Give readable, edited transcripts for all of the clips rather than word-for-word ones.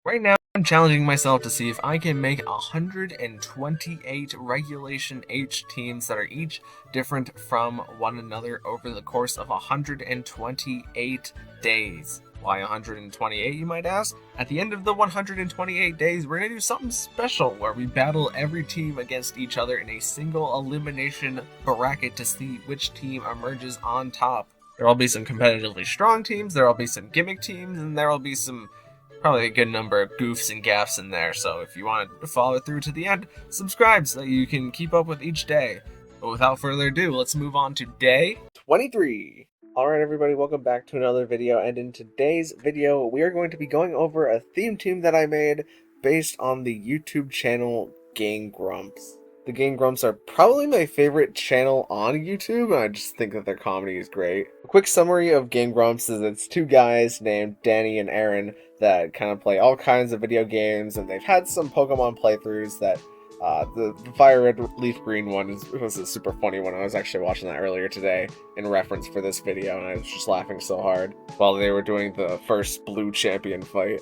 Right now, I'm challenging myself to see if I can make 128 Regulation H teams that are each different from one another over the course of 128 days. Why 128, you might ask? At the end of the 128 days, we're going to do something special where we battle every team against each other in a single elimination bracket to see which team emerges on top. There will be some competitively strong teams, there will be some gimmick teams, and there will be some probably a good number of goofs and gaffs in there, so if you want to follow through to the end, subscribe so that you can keep up with each day. But without further ado, let's move on to day 23. Alright everybody, welcome back to another video, and in today's video, we are going to be going over a theme tune that I made based on the YouTube channel Game Grumps. The Game Grumps are probably my favorite channel on YouTube, and I just think that their comedy is great. A quick summary of Game Grumps is it's two guys named Danny and Arin that kind of play all kinds of video games, and they've had some Pokemon playthroughs that the Fire Red Leaf Green one was a super funny one. I was actually watching that earlier today in reference for this video, and I was just laughing so hard while they were doing the first Blue Champion fight.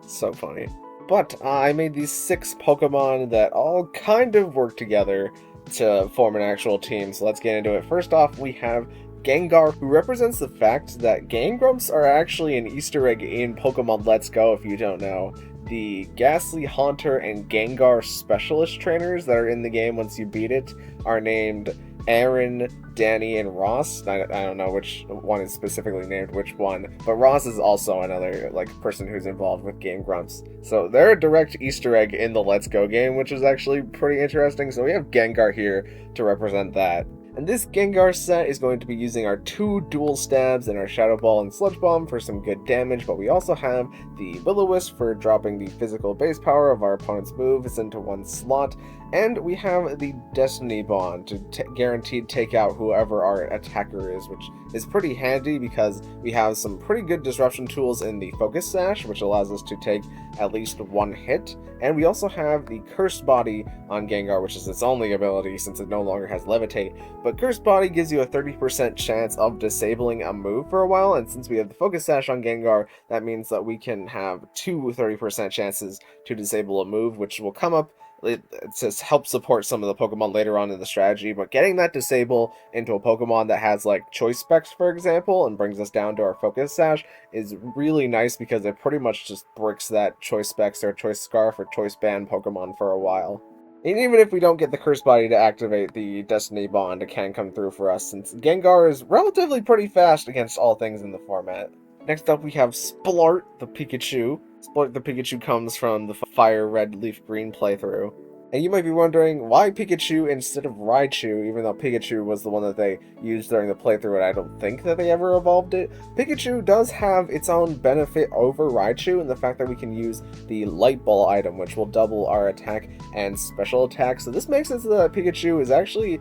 So funny. But I made these 6 Pokemon that all kind of work together to form an actual team, so let's get into it. First off, we have Gengar, who represents the fact that Game Grumps are actually an Easter egg in Pokemon Let's Go, if you don't know. The Ghastly Haunter and Gengar Specialist trainers that are in the game once you beat it are named Arin, Danny, and Ross. I don't know which one is specifically named which one, but Ross is also another person who's involved with Game Grumps. So they're a direct Easter egg in the Let's Go game, which is actually pretty interesting. So we have Gengar here to represent that. And this Gengar set is going to be using our 2 dual stabs and our Shadow Ball and Sludge Bomb for some good damage, but we also have the Will-O-Wisp for dropping the physical base power of our opponent's moves into one slot, and we have the Destiny Bond to guaranteed take out whoever our attacker is, which is pretty handy because we have some pretty good disruption tools in the Focus Sash, which allows us to take at least 1 hit, and we also have the Cursed Body on Gengar, which is its only ability since it no longer has Levitate, but Cursed Body gives you a 30% chance of disabling a move for a while, and since we have the Focus Sash on Gengar, that means that we can have 2 30% chances to disable a move, which will come up. It says help support some of the Pokemon later on in the strategy, but getting that disable into a Pokemon that has Choice Specs, for example, and brings us down to our Focus Sash is really nice because it pretty much just bricks that Choice Specs or Choice Scarf or Choice Band Pokemon for a while. And even if we don't get the Cursed Body to activate the Destiny Bond, it can come through for us, since Gengar is relatively pretty fast against all things in the format. Next up we have Splart the Pikachu. Splart the Pikachu comes from the Fire Red Leaf Green playthrough. And you might be wondering, why Pikachu instead of Raichu, even though Pikachu was the one that they used during the playthrough and I don't think that they ever evolved it. Pikachu does have its own benefit over Raichu in the fact that we can use the Light Ball item, which will double our attack and special attack. So this makes it so that Pikachu is actually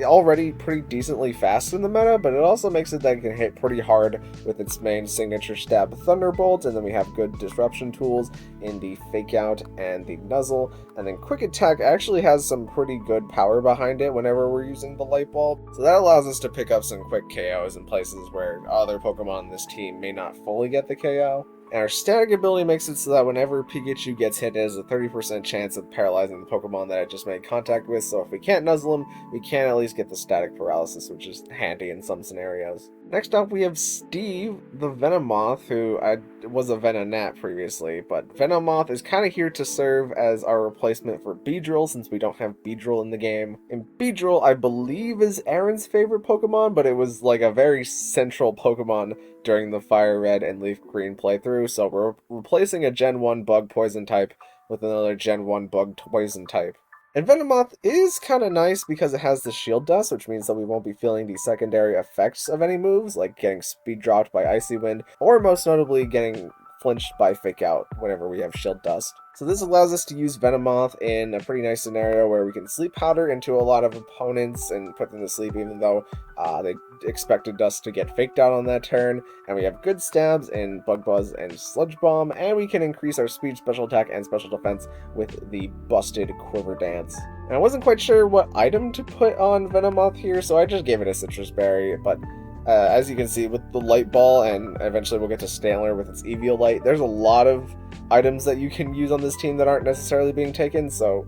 already pretty decently fast in the meta, but it also makes it that it can hit pretty hard with its main signature stab Thunderbolt, and then we have good disruption tools in the Fake Out and the Nuzzle, and then Quick Attack actually has some pretty good power behind it whenever we're using the Light Bulb, so that allows us to pick up some quick KOs in places where other Pokemon in this team may not fully get the KO. And our static ability makes it so that whenever Pikachu gets hit, it has a 30% chance of paralyzing the Pokemon that it just made contact with, so if we can't nuzzle him, we can at least get the static paralysis, which is handy in some scenarios. Next up we have Steve, the Venomoth, who was a Venonat previously, but Venomoth is kind of here to serve as our replacement for Beedrill, since we don't have Beedrill in the game. And Beedrill, I believe, is Arin's favorite Pokemon, but it was a very central Pokemon during the Fire Red and Leaf Green playthrough, so we're replacing a Gen 1 Bug Poison type with another Gen 1 Bug Poison type. And Venomoth is kind of nice because it has the Shield Dust, which means that we won't be feeling the secondary effects of any moves, like getting speed dropped by Icy Wind, or most notably getting flinched by Fake Out whenever we have Shield Dust. So this allows us to use Venomoth in a pretty nice scenario where we can Sleep Powder into a lot of opponents and put them to sleep, even though they expected us to get faked out on that turn, and we have good stabs in Bug Buzz and Sludge Bomb, and we can increase our speed, special attack, and special defense with the busted Quiver Dance. And I wasn't quite sure what item to put on Venomoth here, so I just gave it a Citrus Berry, but as you can see with the Light Ball, and eventually we'll get to Stantler with its Eviolite, there's a lot of items that you can use on this team that aren't necessarily being taken, so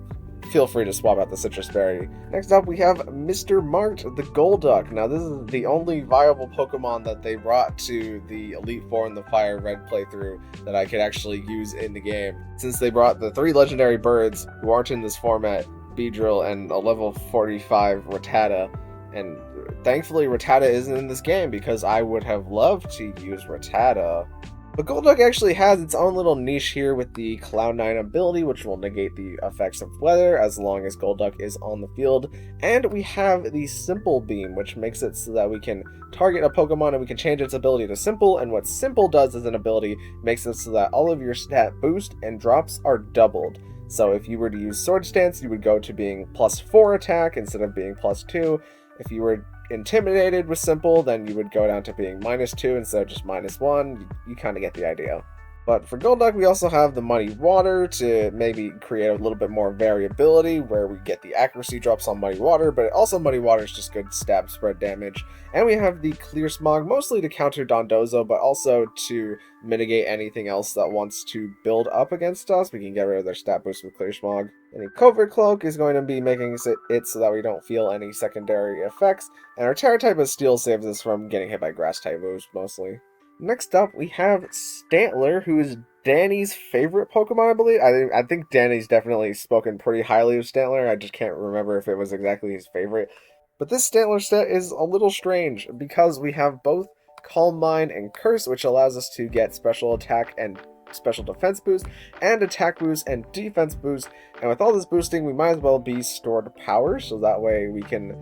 feel free to swap out the Citrus Berry. Next up, we have Mr. Mart, the Golduck. Now, this is the only viable Pokemon that they brought to the Elite Four and the Fire Red playthrough that I could actually use in the game. Since they brought the 3 legendary birds who aren't in this format, Beedrill and a level 45 Rattata, and thankfully Rattata isn't in this game because I would have loved to use Rattata. But Golduck actually has its own little niche here with the Cloud9 ability, which will negate the effects of weather as long as Golduck is on the field. And we have the Simple Beam, which makes it so that we can target a Pokemon and we can change its ability to Simple. And what Simple does as an ability makes it so that all of your stat boost and drops are doubled. So if you were to use Sword Stance, you would go to being +4 attack instead of being +2. If you were Intimidated with Simple, then you would go down to being -2 instead of just -1. You kind of get the idea. But for Golduck, we also have the Muddy Water to maybe create a little bit more variability where we get the accuracy drops on Muddy Water, but also Muddy Water is just good stab spread damage. And we have the Clear Smog, mostly to counter Dondozo, but also to mitigate anything else that wants to build up against us. We can get rid of their stat boost with Clear Smog. And the Covert Cloak is going to be making it so that we don't feel any secondary effects. And our Terra type of Steel saves us from getting hit by Grass type moves, mostly. Next up, we have Stantler, who is Danny's favorite Pokemon, I believe. I think Danny's definitely spoken pretty highly of Stantler. I just can't remember if it was exactly his favorite. But this Stantler set is a little strange because we have both Calm Mind and Curse, which allows us to get special attack and special defense boost, and attack boost and defense boost. And with all this boosting, we might as well be stored power, so that way we can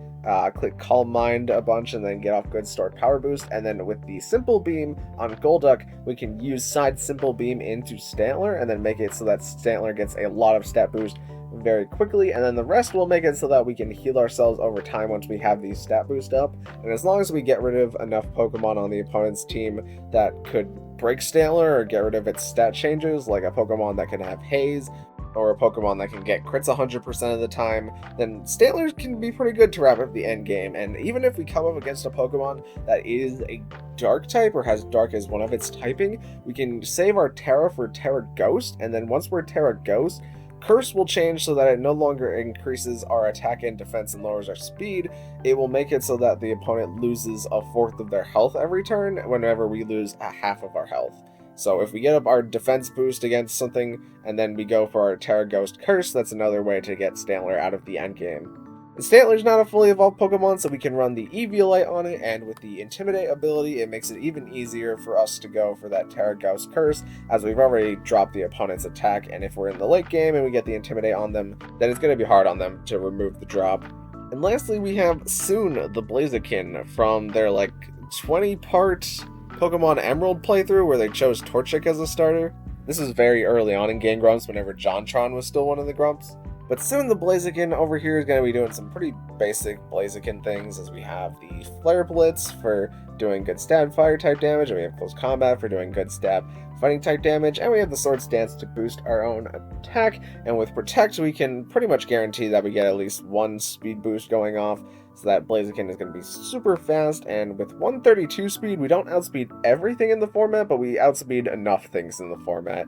click Calm Mind a bunch and then get off good stored power boost. And then with the Simple Beam on Golduck, we can use side Simple Beam into Stantler and then make it so that Stantler gets a lot of stat boost very quickly, and then the rest will make it so that we can heal ourselves over time once we have these stat boost up. And as long as we get rid of enough Pokemon on the opponent's team that could break Stantler or get rid of its stat changes, like a Pokemon that can have Haze or a Pokemon that can get crits 100% of the time, then Stantler can be pretty good to wrap up the end game. And even if we come up against a Pokemon that is a Dark type or has Dark as one of its typing, we can save our Terra for Terra Ghost, and then once we're Terra Ghost, Curse will change so that it no longer increases our attack and defense and lowers our speed. It will make it so that the opponent loses 1/4 of their health every turn whenever we lose 1/2 of our health. So if we get up our defense boost against something and then we go for our Terra Ghost Curse, that's another way to get Stantler out of the endgame. And Stantler's not a fully evolved Pokemon, so we can run the Eviolite on it, and with the Intimidate ability, it makes it even easier for us to go for that Terra Ghost Curse, as we've already dropped the opponent's attack, and if we're in the late game and we get the Intimidate on them, then it's going to be hard on them to remove the drop. And lastly, we have Soon, the Blaziken, from their 20-part Pokemon Emerald playthrough where they chose Torchic as a starter. This is very early on in Game Grumps, whenever Jontron was still one of the Grumps. But soon the Blaziken over here is going to be doing some pretty basic Blaziken things, as we have the Flare Blitz for doing good stab fire type damage, and we have Close Combat for doing good stab fighting type damage, and we have the Sword Stance to boost our own attack, and with Protect we can pretty much guarantee that we get at least one speed boost going off, so that Blaziken is going to be super fast, and with 132 speed we don't outspeed everything in the format, but we outspeed enough things in the format.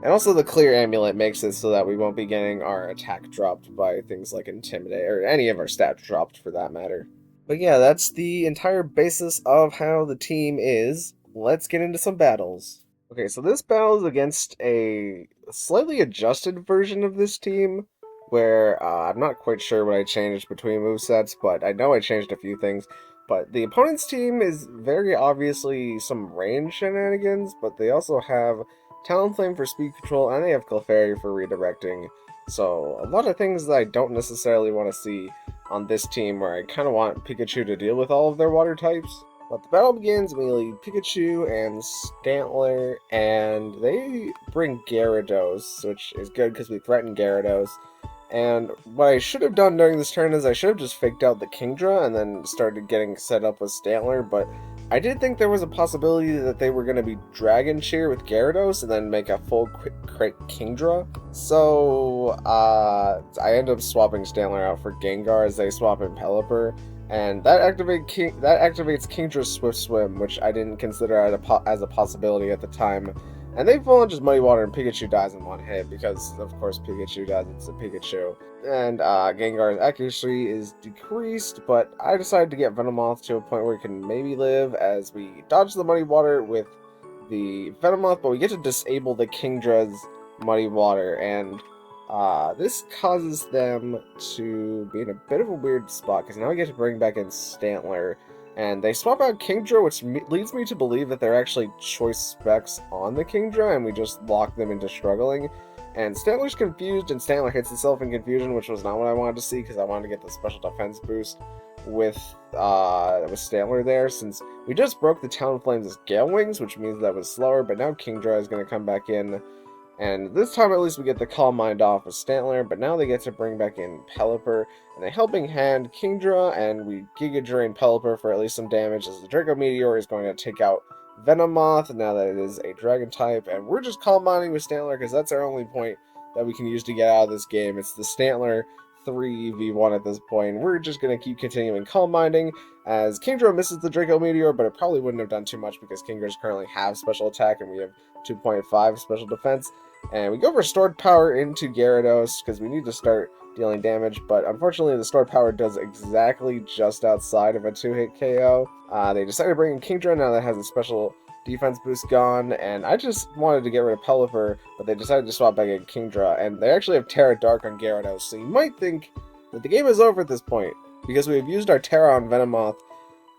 And also the Clear Amulet makes it so that we won't be getting our attack dropped by things like Intimidate, or any of our stats dropped for that matter. But yeah, that's the entire basis of how the team is. Let's get into some battles. Okay, so this battle is against a slightly adjusted version of this team, where I'm not quite sure what I changed between movesets, but I know I changed a few things. But the opponent's team is very obviously some range shenanigans, but they also have Talonflame for speed control, and they have Clefairy for redirecting. So a lot of things that I don't necessarily want to see on this team, where I kind of want Pikachu to deal with all of their water types. But the battle begins immediately. Pikachu and Stantler, and they bring Gyarados, which is good because we threaten Gyarados. And what I should have done during this turn is I should have just faked out the Kingdra and then started getting set up with Stantler, but I did think there was a possibility that they were going to be Dragon Cheer with Gyarados and then make a full crit Kingdra. So I ended up swapping Stantler out for Gengar as they swap in Pelipper, and that activates Kingdra's Swift Swim, which I didn't consider as a possibility at the time. And they fall into just Muddy Water and Pikachu dies in one hit because, of course, Pikachu does. It's a Pikachu. And Gengar's accuracy is decreased, but I decided to get Venomoth to a point where it can maybe live as we dodge the Muddy Water with the Venomoth, but we get to disable the Kingdra's Muddy Water, and this causes them to be in a bit of a weird spot, because now we get to bring back in Stantler, and they swap out Kingdra, which leads me to believe that they're actually choice specs on the Kingdra, and we just lock them into struggling. And Stantler's confused, and Stantler hits itself in confusion, which was not what I wanted to see, because I wanted to get the special defense boost with Stantler there, since we just broke the Talonflame's Gale Wings, which means that was slower, but now Kingdra is going to come back in. And this time at least we get the Calm Mind off of Stantler, but now they get to bring back in Pelipper, and a Helping Hand Kingdra, and we Giga Drain Pelipper for at least some damage, as the Draco Meteor is going to take out Venomoth, now that it is a Dragon type, and we're just Calm Minding with Stantler, because that's our only point that we can use to get out of this game. It's the Stantler 3v1 at this point. We're just going to keep continuing Calm Minding, as Kingdra misses the Draco Meteor, but it probably wouldn't have done too much, because Kingdras currently have special attack, and we have 2.5 special defense. And we go for Stored Power into Gyarados, because we need to start dealing damage, but unfortunately the Stored Power does exactly just outside of a 2-hit KO. They decided to bring in Kingdra now that has a special defense boost gone, and I just wanted to get rid of Pelipper, but they decided to swap back in Kingdra, and they actually have Terra Dark on Gyarados, so you might think that the game is over at this point, because we have used our Terra on Venomoth,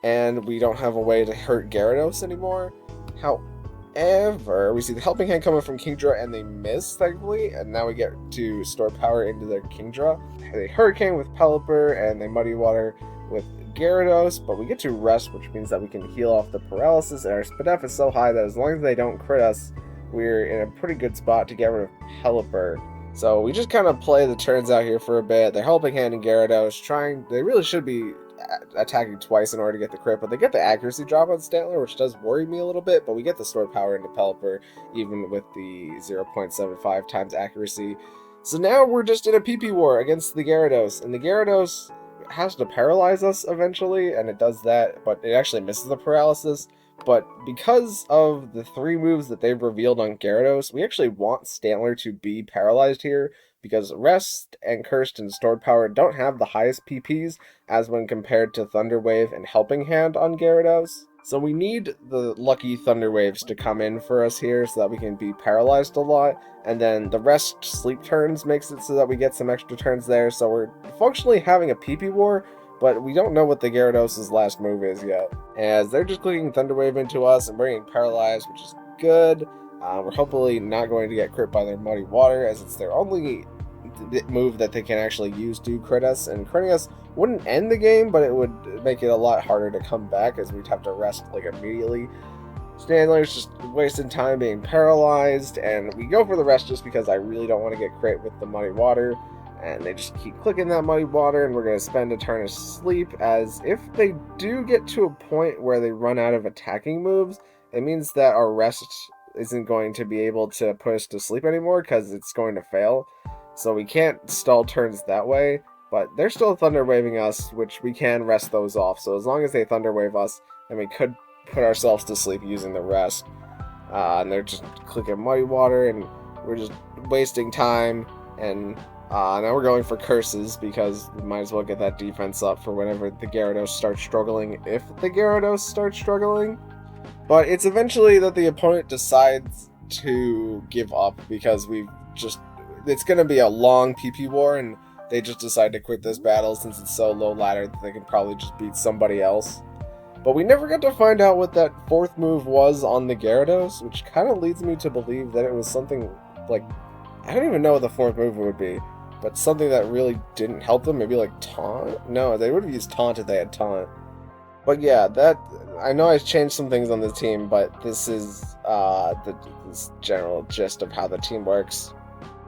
and we don't have a way to hurt Gyarados anymore. However, we see the Helping Hand coming from Kingdra, and they miss, thankfully, and now we get to store power into their Kingdra. They Hurricane with Pelipper, and they Muddy Water with Gyarados, but we get to rest, which means that we can heal off the paralysis, and our Spadef is so high that as long as they don't crit us, we're in a pretty good spot to get rid of Pelipper. So we just kind of play the turns out here for a bit. They're Helping Hand and Gyarados, they really should be attacking twice in order to get the crit, but they get the accuracy drop on Stantler, which does worry me a little bit, but we get the stored power into Pelipper, even with the 0.75 times accuracy. So now we're just in a PP war against the Gyarados, and the Gyarados has to paralyze us eventually, and it does that, but it actually misses the paralysis. But because of the 3 moves that they've revealed on Gyarados, we actually want Stantler to be paralyzed here, because Rest and Cursed and Stored Power don't have the highest PPs as when compared to Thunder Wave and Helping Hand on Gyarados. So we need the lucky Thunder Waves to come in for us here so that we can be paralyzed a lot, and then the Rest Sleep turns makes it so that we get some extra turns there, so we're functionally having a PP war, but we don't know what the Gyarados' last move is yet, as they're just clicking Thunder Wave into us and bringing Paralyzed, which is good. We're hopefully not going to get crit by their Muddy Water, as it's their only move that they can actually use to crit us, and critting us wouldn't end the game, but it would make it a lot harder to come back, as we'd have to rest like immediately. Stantler's just wasting time being paralyzed, and we go for the rest just because I really don't want to get crit with the Muddy Water, and they just keep clicking that Muddy Water, and we're going to spend a turn of sleep, as if they do get to a point where they run out of attacking moves, it means that our rest isn't going to be able to put us to sleep anymore, because it's going to fail. So we can't stall turns that way, but they're still Thunder Waving us, which we can rest those off. So as long as they Thunder Wave us, then we could put ourselves to sleep using the rest. And they're just clicking Muddy Water, and we're just wasting time. And now we're going for Curses, because we might as well get that defense up for whenever the Gyarados starts struggling, if the Gyarados starts struggling. But it's eventually that the opponent decides to give up, because it's going to be a long PP war, and they just decide to quit this battle since it's so low ladder that they can probably just beat somebody else. But we never got to find out what that 4th move was on the Gyarados, which kind of leads me to believe that it was something like, I don't even know what the 4th move would be, but something that really didn't help them, maybe like Taunt? No, they would have used Taunt if they had Taunt. But yeah, I know I changed some things on the team, but this is this general gist of how the team works.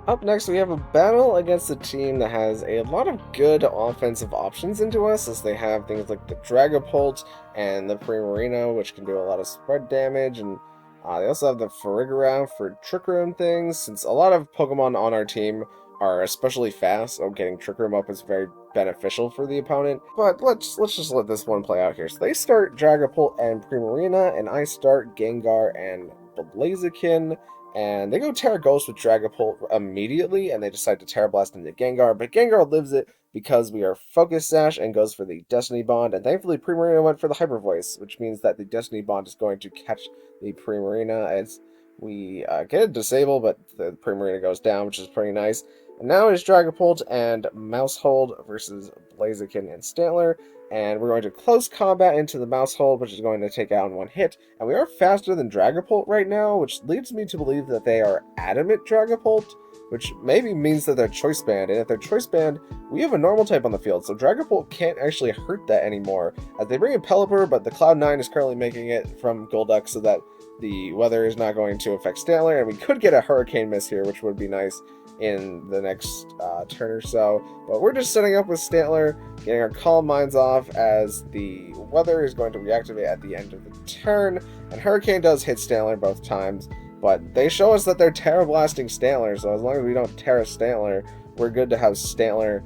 Up next, we have a battle against a team that has a lot of good offensive options into us, as they have things like the Dragapult and the Primarina, which can do a lot of spread damage, and they also have the Farigiraf for Trick Room things, since a lot of Pokemon on our team are especially fast, so getting Trick Room up is very beneficial for the opponent. But let's just let this one play out here. So they start Dragapult and Primarina, and I start Gengar and Blaziken, and they go Terra Ghost with Dragapult immediately, and they decide to Terra Blast into Gengar, but Gengar lives it because we are Focus Sash and goes for the Destiny Bond, and thankfully Primarina went for the Hyper Voice, which means that the Destiny Bond is going to catch the Primarina as we get it disabled, but the Primarina goes down, which is pretty nice. And now it's Dragapult and Mousehold versus Blaziken and Stantler, and we're going to close combat into the Mousehold, which is going to take out in one hit. And we are faster than Dragapult right now, which leads me to believe that they are Adamant Dragapult, which maybe means that they're Choice Band. And if they're Choice Band, we have a normal type on the field, so Dragapult can't actually hurt that anymore. As they bring in Pelipper, but the Cloud9 is currently making it from Golduck so that the weather is not going to affect Stantler, and we could get a Hurricane Miss here, which would be nice in the next turn or so. But we're just setting up with Stantler, getting our Calm Minds off as the weather is going to reactivate at the end of the turn, and Hurricane does hit Stantler both times, but they show us that they're Terra Blasting Stantler, so as long as we don't Terra Stantler, we're good to have Stantler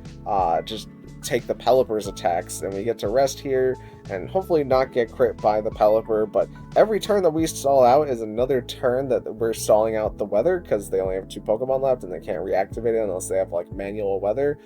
just take the Pelipper's attacks, and we get to rest here and hopefully not get crit by the Pelipper. But every turn that we stall out is another turn that we're stalling out the weather, because they only have 2 Pokemon left and they can't reactivate it unless they have like manual weather.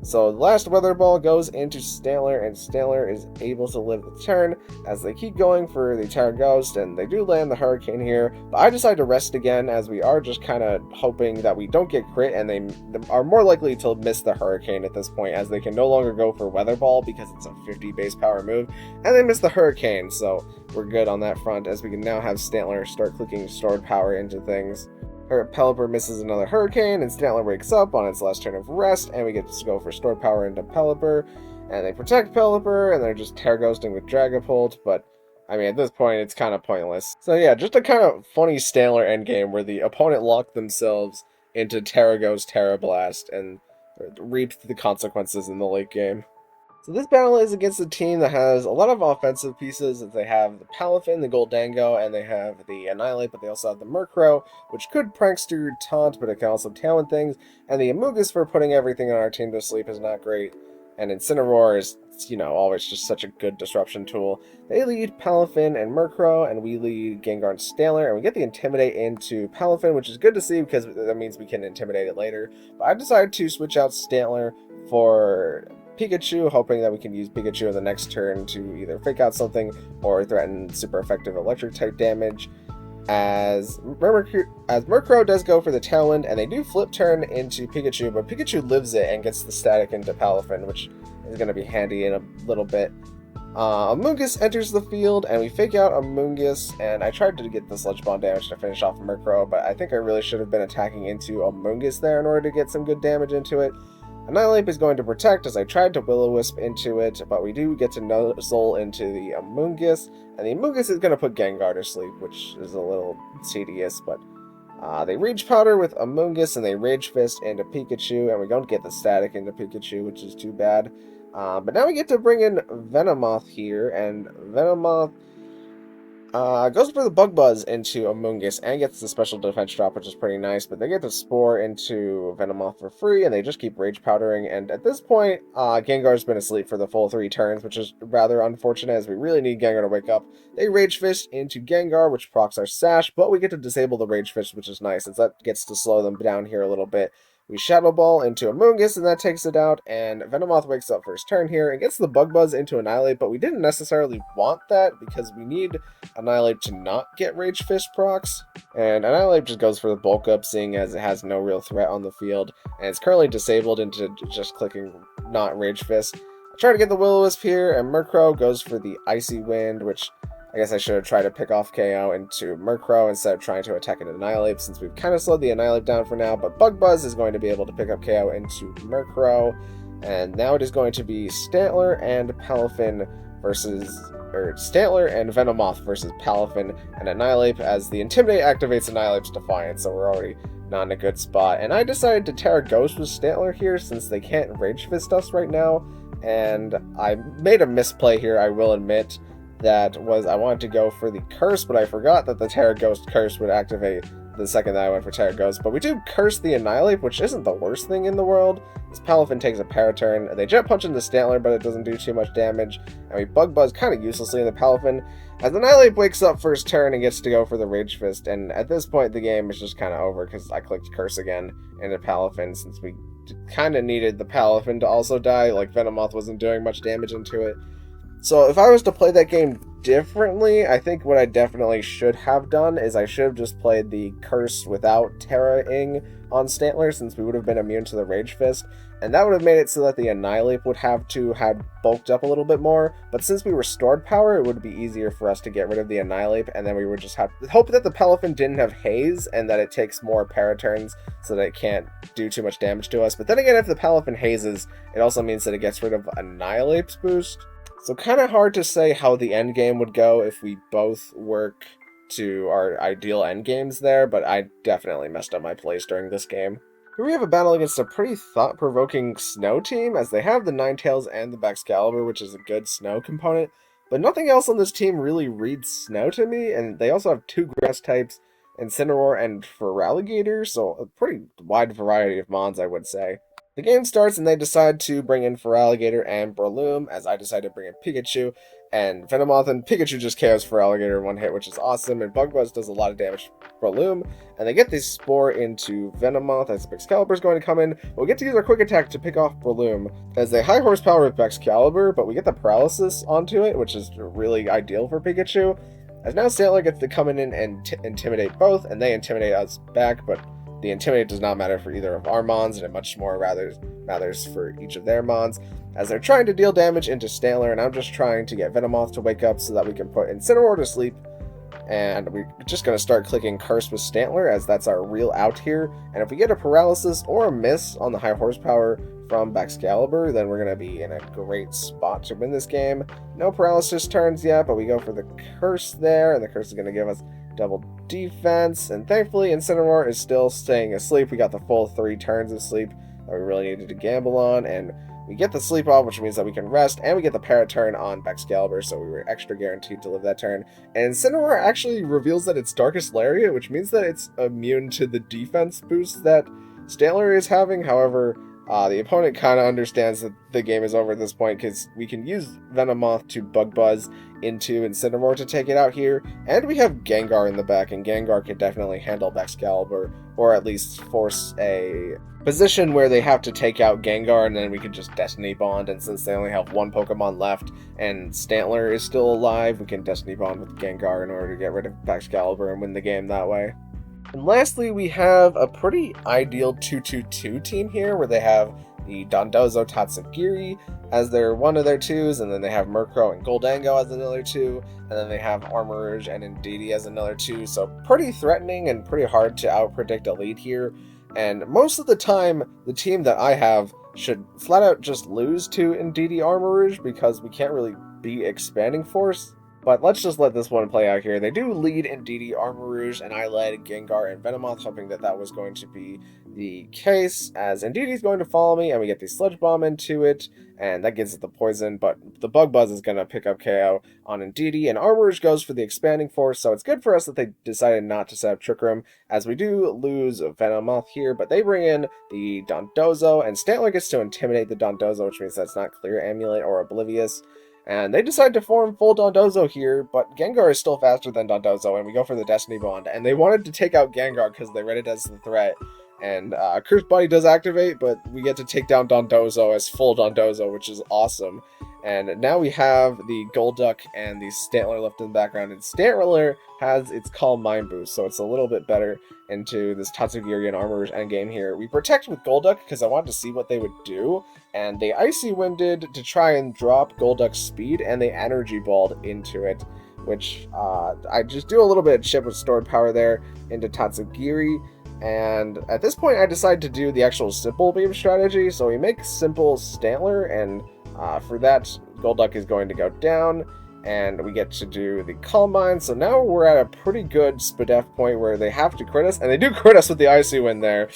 So the last Weather Ball goes into Stantler, and Stantler is able to live the turn as they keep going for the Terra Ghost, and they do land the Hurricane here. But I decide to rest again, as we are just kind of hoping that we don't get crit, and they are more likely to miss the Hurricane at this point, as they can no longer go for Weather Ball because it's a 50 base power move, and they miss the Hurricane, so we're good on that front, as we can now have Stantler start clicking Stored Power into things. Pelipper misses another Hurricane, and Stantler wakes up on its last turn of rest, and we get to go for Stored Power into Pelipper, and they protect Pelipper, and they're just Terra Ghosting with Dragapult, but I mean, at this point, it's kind of pointless. So yeah, just a kind of funny Stantler endgame where the opponent locked themselves into Terra Ghost, Terra Blast, and reaped the consequences in the late game. So this battle is against a team that has a lot of offensive pieces. They have the Palafin, the Goldango, and they have the Annihilate, but they also have the Murkrow, which could Prankster Taunt, but it can also Tailwind things. And the Amogus for putting everything on our team to sleep is not great. And Incineroar is, you know, always just such a good disruption tool. They lead Palafin and Murkrow, and we lead Gengar and Stantler, and we get the Intimidate into Palafin, which is good to see because that means we can Intimidate it later. But I decided to switch out Stantler for Pikachu, hoping that we can use Pikachu in the next turn to either fake out something or threaten super effective electric type damage. As Murkrow does go for the Tailwind, and they do flip turn into Pikachu, but Pikachu lives it and gets the static into Palafin, which is going to be handy in a little bit. Amoonguss enters the field, and we fake out Amoonguss, and I tried to get the Sludge Bomb damage to finish off Murkrow, but I think I really should have been attacking into Amoonguss there in order to get some good damage into it. Annihilate is going to protect, as I tried to Will-O-Wisp into it, but we do get to Nuzzle into the Amoonguss, and the Amoonguss is going to put Gengar to sleep, which is a little tedious, but they Rage Powder with Amoonguss, and they Rage Fist into Pikachu, and we don't get the static into Pikachu, which is too bad. But now we get to bring in Venomoth here, and Venomoth goes for the Bug Buzz into Amoonguss and gets the special defense drop, which is pretty nice, but they get the Spore into Venomoth for free, and they just keep Rage Powdering, and at this point, Gengar's been asleep for the full 3 turns, which is rather unfortunate, as we really need Gengar to wake up. They Rage Fist into Gengar, which procs our Sash, but we get to disable the Rage Fist, which is nice, as that gets to slow them down here a little bit. We Shadow Ball into Amoonguss, and that takes it out, and Venomoth wakes up first turn here and gets the Bug Buzz into Annihilate, but we didn't necessarily want that because we need Annihilate to not get Rage Fist procs, and Annihilate just goes for the Bulk Up, seeing as it has no real threat on the field, and it's currently disabled into just clicking not Rage Fist. I try to get the Will-O-Wisp here, and Murkrow goes for the Icy Wind, which I guess I should have tried to pick off KO into Murkrow instead of trying to attack an Annihilate, since we've kind of slowed the Annihilate down for now, but Bug Buzz is going to be able to pick up KO into Murkrow, and now it is going to be Stantler and Palafin versus, or Stantler and Venomoth versus Palafin and Annihilate, as the Intimidate activates Annihilate's Defiance, so we're already not in a good spot, and I decided to Terra Ghost with Stantler here since they can't Rage Fist us right now, and I made a misplay here, I will admit. That was, I wanted to go for the Curse, but I forgot that the Terra Ghost Curse would activate the second that I went for Terra Ghost. But we do Curse the Annihilate, which isn't the worst thing in the world, This Palafin takes a Paraturn. They Jet Punch into Stantler, but it doesn't do too much damage. And we Bug Buzz kind of uselessly in the Palafin. As Annihilate wakes up first turn and gets to go for the Rage Fist. And at this point, the game is just kind of over because I clicked Curse again into Palafin since we kind of needed the Palafin to also die. Like, Venomoth wasn't doing much damage into it. So if I was to play that game differently, I think what I definitely should have done is I should have just played the Curse without Terra-ing on Stantler, since we would have been immune to the Rage Fist, and that would have made it so that the Annihilate would have to have bulked up a little bit more, but since we restored power, it would be easier for us to get rid of the Annihilate, and then we would just have hope that the Palafin didn't have Haze, and that it takes more Paraturns so that it can't do too much damage to us. But then again, if the Palafin hazes, it also means that it gets rid of Annihilate's boost. So kind of hard to say how the end game would go if we both work to our ideal end games there, but I definitely messed up my plays during this game. Here we have a battle against a pretty thought-provoking snow team, as they have the Ninetales and the Baxcalibur, which is a good snow component, but nothing else on this team really reads snow to me, and they also have 2 grass types, Incineroar and Feraligatr, so a pretty wide variety of mons, I would say. The game starts and they decide to bring in Feraligatr and Breloom, as I decide to bring in Pikachu, and Venomoth and Pikachu just KOs Feraligatr in one hit, which is awesome, and Bug Buzz does a lot of damage to Breloom, and they get this Spore into Venomoth as Baxcalibur is going to come in, but we get to use our Quick Attack to pick off Breloom, as they high horsepower with Baxcalibur, but we get the Paralysis onto it, which is really ideal for Pikachu, as now Stantler gets to come in and intimidate both, and they intimidate us back, but the Intimidate does not matter for either of our mons, and it much more matters for each of their mons, as they're trying to deal damage into Stantler, and I'm just trying to get Venomoth to wake up so that we can put Incineroar to sleep, and we're just going to start clicking Curse with Stantler, as that's our real out here, and if we get a Paralysis or a miss on the high horsepower from Baxcalibur, then we're going to be in a great spot to win this game. No Paralysis turns yet, but we go for the Curse there, and the Curse is going to give us double defense, and thankfully Incineroar is still staying asleep. We got the full 3 turns of sleep that we really needed to gamble on, and we get the sleep off, which means that we can rest, and we get the Paraturn on Baxcalibur, so we were extra guaranteed to live that turn. And Incineroar actually reveals that it's Darkest Lariat, which means that it's immune to the defense boost that Stantler is having. However, the opponent kind of understands that the game is over at this point, because we can use Venomoth to Bug Buzz into Incineroar to take it out here, and we have Gengar in the back, and Gengar can definitely handle Baxcalibur, or at least force a position where they have to take out Gengar, and then we could just Destiny Bond, and since they only have 1 Pokemon left, and Stantler is still alive, we can Destiny Bond with Gengar in order to get rid of Baxcalibur and win the game that way. And lastly, we have a pretty ideal 2-2-2 team here, where they have the Dondozo Tatsugiri as one of their 2s, and then they have Murkrow and Goldango as another 2, and then they have Armarouge and Indeedee as another 2, so pretty threatening and pretty hard to outpredict a lead here, and most of the time, the team that I have should flat out just lose to Indeedee Armarouge, because we can't really beat Expanding Force. But let's just let this one play out here. They do lead Indeedee Armarouge, and I led Gengar and Venomoth, hoping that that was going to be the case, as Indeedee's going to follow me, and we get the Sludge Bomb into it, and that gives it the poison, but the Bug Buzz is going to pick up KO on Indeedee, and Armarouge goes for the Expanding Force, so it's good for us that they decided not to set up Trick Room, as we do lose Venomoth here, but they bring in the Dondozo, and Stantler gets to intimidate the Dondozo, which means that's not Clear Amulet or Oblivious. And they decide to form full Dondozo here, but Gengar is still faster than Dondozo, and we go for the Destiny Bond. And they wanted to take out Gengar because they read it as the threat. And Curse Body does activate, but we get to take down Dondozo as full Dondozo, which is awesome. And now we have the Golduck and the Stantler left in the background, and Stantler has its Calm Mind boost, so it's a little bit better into this Tatsugiri and Armarouge endgame here. We protect with Golduck because I wanted to see what they would do, and they Icy Winded to try and drop Golduck's speed, and they Energy Balled into it, which I just do a little bit of chip with stored power there into Tatsugiri. And at this point, I decide to do the actual Simple Beam strategy, so we make Simple Stantler, and for that, Golduck is going to go down, and we get to do the Calm Mind, so now we're at a pretty good Spadef point where they have to crit us, and they do crit us with the Icy Wind there,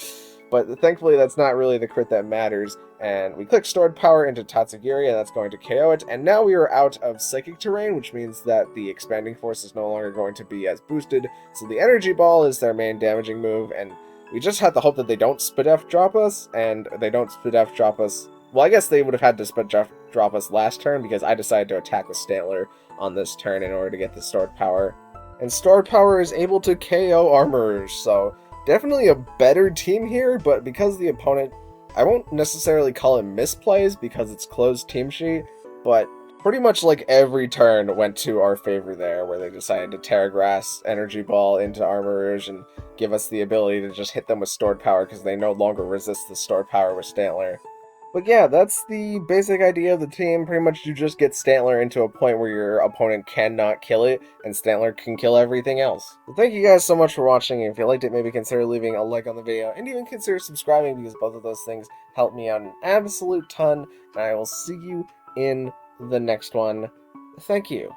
but thankfully that's not really the crit that matters, and we click Stored Power into Tatsugiri, and that's going to KO it, and now we are out of Psychic Terrain, which means that the Expanding Force is no longer going to be as boosted, so the Energy Ball is their main damaging move, and We just had to hope that they don't spit F drop us, and they don't spit F drop us. Well, I guess they would have had to spit F drop us last turn because I decided to attack with Stantler on this turn in order to get the stored power. And stored power is able to KO Armorers, so definitely a better team here, but because the opponent, I won't necessarily call it misplays because it's closed team sheet, but pretty much like every turn went to our favor there, where they decided to Terra Grass Energy Ball into Armorers and give us the ability to just hit them with stored power because they no longer resist the stored power with Stantler. But yeah, that's the basic idea of the team. Pretty much you just get Stantler into a point where your opponent cannot kill it, and Stantler can kill everything else. So thank you guys so much for watching. If you liked it, maybe consider leaving a like on the video, and even consider subscribing because both of those things help me out an absolute ton, and I will see you in the next one. Thank you.